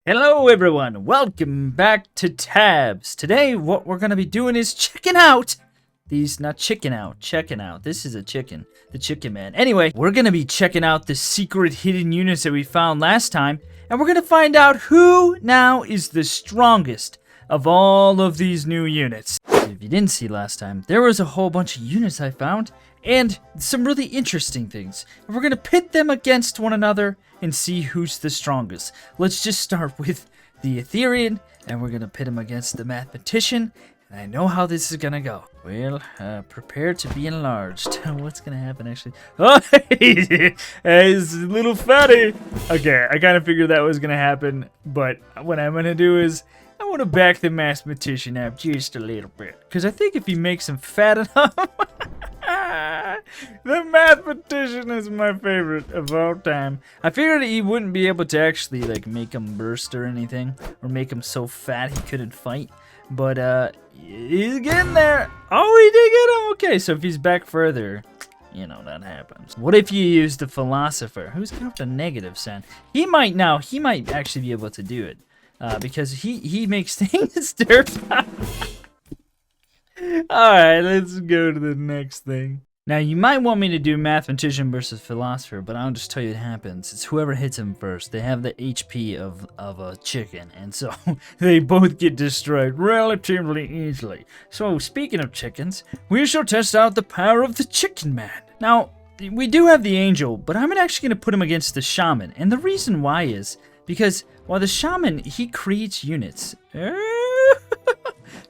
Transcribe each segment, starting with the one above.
Hello everyone, welcome back to Tabs. Today what we're going to be doing is checking out these, not checking out, this is a chicken, the Chickenman. Anyway, we're going to be checking out the secret hidden units that we found last time, and we're going to find out who now is the strongest of all of these new units. If you didn't see last time, there was a whole bunch of units I found, and some really interesting things. And we're going to pit them against one another and see who's the strongest. Let's just start with the Aetherian, and we're going to pit him against the mathematician. And I know how this is going to go. Well, prepare to be enlarged. What's going to happen, actually? Oh, he's a little fatty. Okay, I kind of figured that was going to happen, but what I'm going to do is I want to back the mathematician up just a little bit. Because I think if he makes him fat enough... The mathematician is my favorite of all time. I figured he wouldn't be able to actually like make him burst or anything, or make him so fat he couldn't fight. But he's getting there. Oh, he did get him. Okay, so if he's back further, you know that happens. What if you use the philosopher? Who's got the negative sound? He might actually be able to do it because he makes things terrifying. Alright, let's go to the next thing. Now, you might want me to do mathematician versus philosopher, but I'll just tell you what happens. It's whoever hits him first. They have the HP of a chicken, and so they both get destroyed relatively easily. So, speaking of chickens, we shall test out the power of the Chickenman. Now, we do have the angel, but I'm actually going to put him against the shaman, and the reason why is because while the shaman, he creates units. Hurry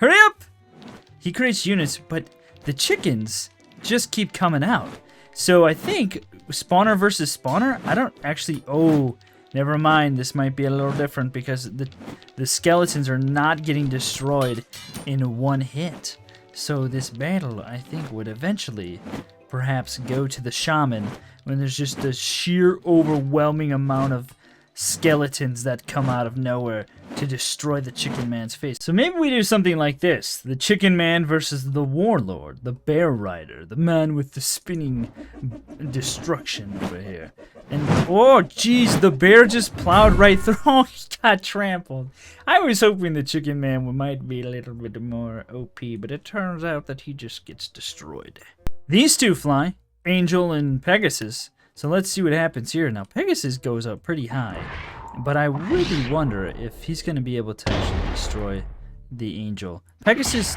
up! He creates units, but the chickens just keep coming out. So I think spawner versus spawner, I don't actually... Oh, never mind. This might be a little different because the skeletons are not getting destroyed in one hit. So this battle, I think, would eventually perhaps go to the shaman when there's just a sheer overwhelming amount of skeletons that come out of nowhere to destroy the Chickenman's face. So maybe we do something like this. The Chickenman versus the Warlord, the Bear Rider, the man with the spinning destruction over here. And, oh jeez, the bear just plowed right through. Oh, he got trampled. I was hoping the Chickenman might be a little bit more OP, but it turns out that he just gets destroyed. These two fly, Angel and Pegasus. So let's see what happens here. Now, Pegasus goes up pretty high, but I really wonder if he's going to be able to actually destroy the angel. Pegasus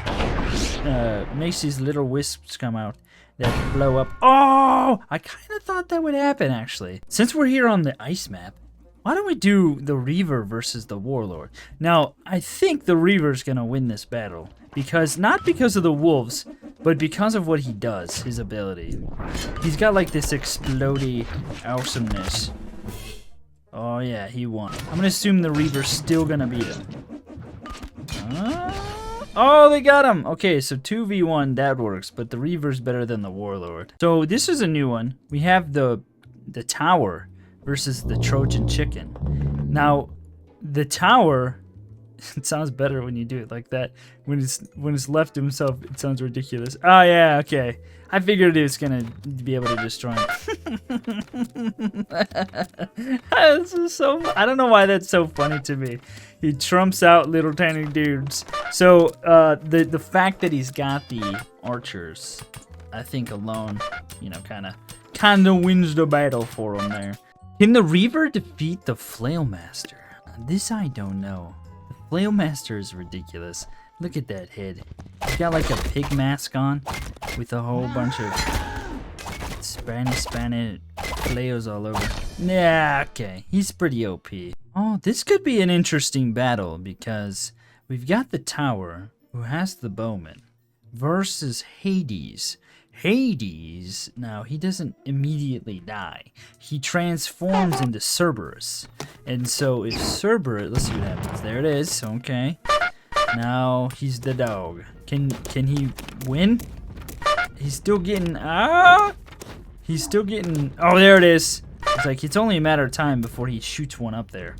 makes these little wisps come out that blow up. Oh! I kind of thought that would happen, actually. Since we're here on the ice map, why don't we do the Reaver versus the Warlord? Now, I think the Reaver's going to win this battle. Not because of the wolves, but because of what he does, his ability. He's got like this explodey awesomeness. Oh yeah, he won. I'm gonna assume the Reaver's still gonna beat him. Oh, they got him! Okay, so 2v1, that works, but the Reaver's better than the Warlord. So this is a new one. We have the Tower versus the Trojan Chicken. Now, the Tower... It sounds better when you do it like that. When it's left to himself, it sounds ridiculous. Oh yeah, okay. I figured it was gonna be able to destroy him. This is so. I don't know why that's so funny to me. He trumps out little tiny dudes. So the fact that he's got the archers, I think alone, you know, kind of wins the battle for him there. Can the Reaver defeat the Flailmaster? This I don't know. Flailmaster is ridiculous. Look at that head. He's got like a pig mask on with a whole bunch of Spanish flails all over. Yeah, okay. He's pretty OP. Oh, this could be an interesting battle because we've got the Tower, who has the Bowman, versus Hades. Hades, now he doesn't immediately die. He transforms into Cerberus. And so if Cerberus, let's see what happens. There it is, okay. Now he's the dog. Can he win? He's still getting, he's still getting, oh there it is. It's like, it's only a matter of time before he shoots one up there.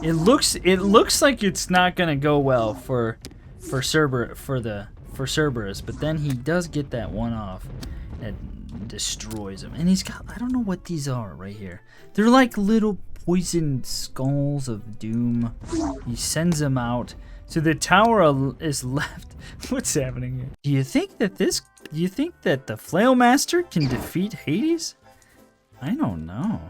It looks like it's not gonna go well for Cerberus, but then he does get that one off that destroys him. And he's got, I don't know what these are right here. They're like little poisoned skulls of doom. He sends them out. So the tower is left. What's happening here? Do you think that the Flailmaster can defeat Hades? I don't know.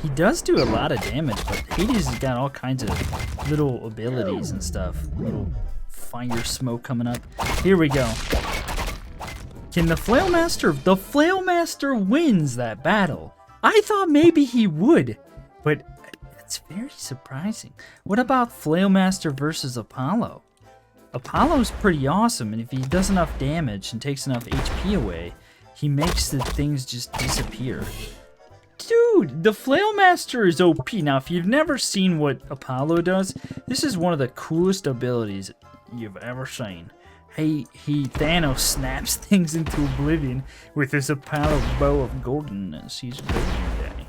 He does do a lot of damage, but Hades has got all kinds of little abilities and stuff. Little fire smoke coming up. Here we go. Can the Flailmaster? The Flailmaster wins that battle. I thought maybe he would, but it's very surprising. What about Flailmaster versus Apollo? Apollo's pretty awesome, and if he does enough damage and takes enough HP away, he makes the things just disappear. Dude, the Flailmaster is OP. Now, if you've never seen what Apollo does, this is one of the coolest abilities you've ever seen. He Thanos snaps things into oblivion with his Apollo bow of goldenness. He's a golden guy.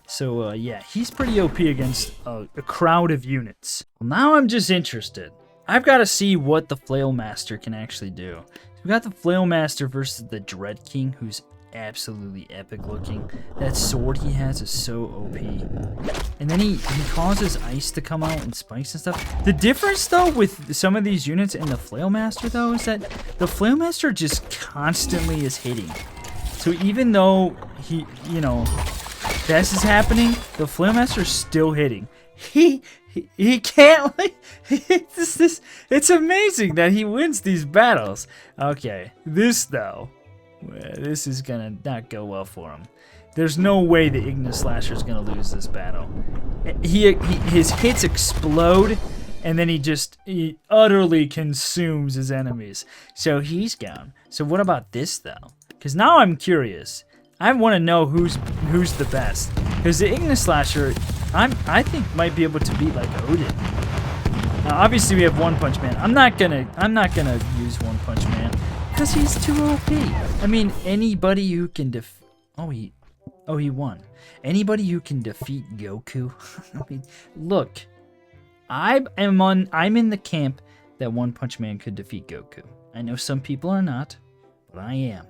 So, yeah, he's pretty OP against a crowd of units. Well, now I'm just interested. I've got to see what the Flailmaster can actually do. We got the Flailmaster versus the Dread King, who's absolutely epic looking. That sword he has is so OP. And then he causes ice to come out and spikes and stuff. The difference though with some of these units and the Flailmaster though is that the Flailmaster just constantly is hitting. So even though he, you know, this is happening, the Flailmaster is still hitting. He can't, like, it's amazing that he wins these battles. Okay, this though, this is gonna not go well for him. There's no way the Ignis Slasher is gonna lose this battle. His hits explode, and then he utterly consumes his enemies. So he's gone. So what about this though? Because now I'm curious. I want to know who's the best. Because the Ignis Slasher, I think might be able to beat like Odin. Now obviously we have One Punch Man. I'm not gonna use One Punch Man because he's too OP. I mean, anybody who can he won. Anybody who can defeat Goku. I mean, look, I'm in the camp that One Punch Man could defeat Goku. I know some people are not, but I am.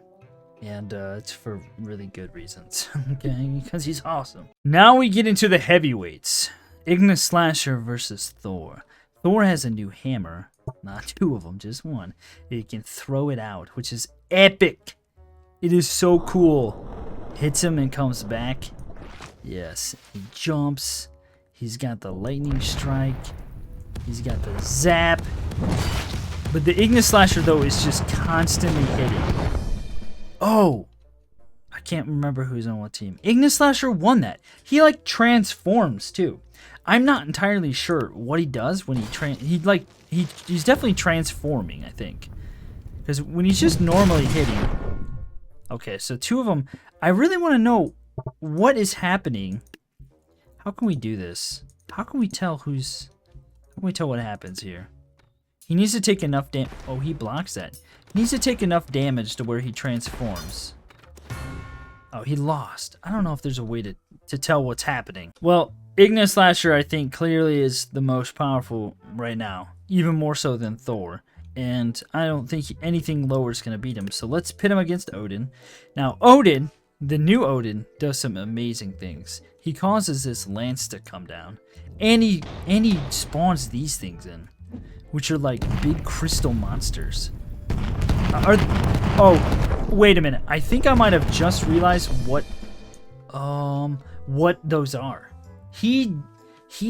And it's for really good reasons, okay? Because he's awesome. Now we get into the heavyweights. Ignis Slasher versus Thor. Thor has a new hammer. Not two of them, just one. He can throw it out, which is epic. It is so cool. Hits him and comes back. Yes, he jumps. He's got the lightning strike. He's got the zap. But the Ignis Slasher, though, is just constantly hitting. Oh, I can't remember who's on what team. Ignis Slasher won that. He like transforms too. I'm not entirely sure what he does when he's definitely transforming, I think. Because when he's just normally hitting. Okay, so two of them. I really want to know what is happening. How can we do this? How can we tell what happens here? He needs to take enough damage. Oh, he blocks that. He needs to take enough damage to where he transforms. Oh, he lost. I don't know if there's a way to tell what's happening. Well, Ignis Slasher, I think, clearly is the most powerful right now. Even more so than Thor. And I don't think anything lower is going to beat him. So let's pit him against Odin. Now, Odin, the new Odin, does some amazing things. He causes this lance to come down. And he spawns these things in, which are like big crystal monsters. Oh, wait a minute. I think I might have just realized what those are. He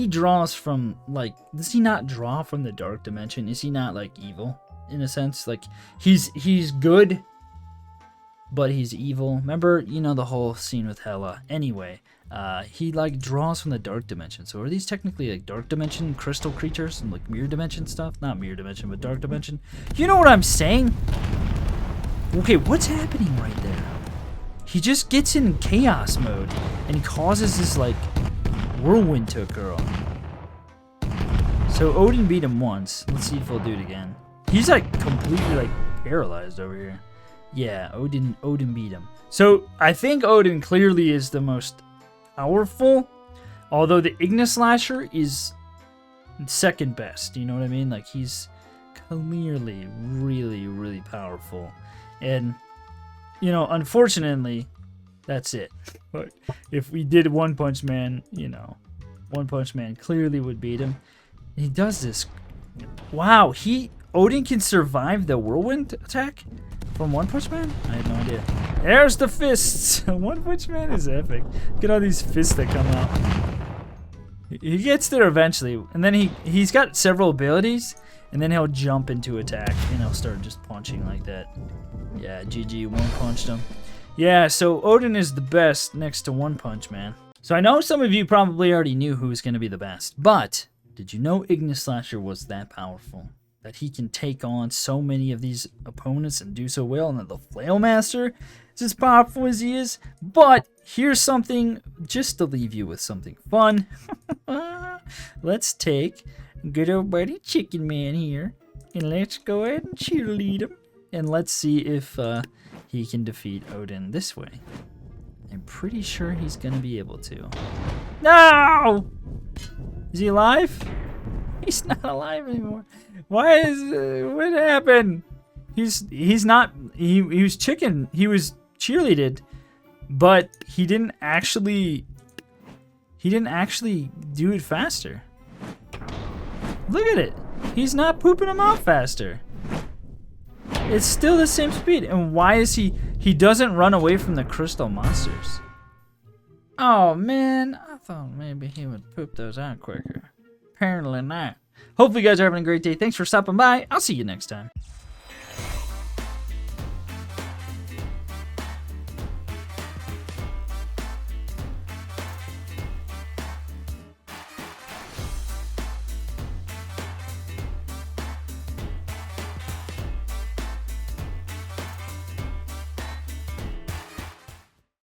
draws from, like, does he not draw from the dark dimension? Is he not like evil in a sense? Like he's good, but he's evil. Remember, you know, the whole scene with Hela. Anyway, he like draws from the dark dimension. So are these technically like dark dimension crystal creatures and like mirror dimension stuff? Not mirror dimension, but dark dimension. You know what I'm saying? Okay, what's happening right there? He just gets in chaos mode and he causes this like whirlwind to occur. So Odin beat him once. Let's see if he'll do it again. He's like completely like paralyzed over here. Yeah, Odin beat him. So I think Odin clearly is the most powerful, although the Ignis Slasher is second best. You know what I mean? Like he's clearly really, really powerful. And, you know, unfortunately, That's it. But if we did One Punch Man, you know, One Punch Man clearly would beat him. He does this. Wow, Odin can survive the whirlwind attack from One Punch Man? I had no idea. There's the fists. One Punch Man is epic. Look at all these fists that come out. He gets there eventually, and then he's got several abilities, and then he'll jump into attack, and he'll start just punching like that. Yeah, GG, one punched him. Yeah, so Odin is the best next to One Punch Man. So I know some of you probably already knew who was going to be the best, but did you know Ignis Slasher was that powerful? That he can take on so many of these opponents and do so well, and that the Flailmaster is as powerful as he is? But here's something, just to leave you with something fun. Let's take good old buddy Chickenman here, and let's go ahead and cheerlead him. And let's see if he can defeat Odin this way. I'm pretty sure he's going to be able to. No! Is he alive? He's not alive anymore. Why is what happened? He's not. He was chicken. He was cheerleaded, but he didn't actually do it faster. Look at it. He's not pooping him out faster. It's still the same speed. And why is he doesn't run away from the crystal monsters? Oh man, I thought maybe he would poop those out quicker. Apparently not. Hopefully you guys are having a great day. Thanks for stopping by. I'll see you next time.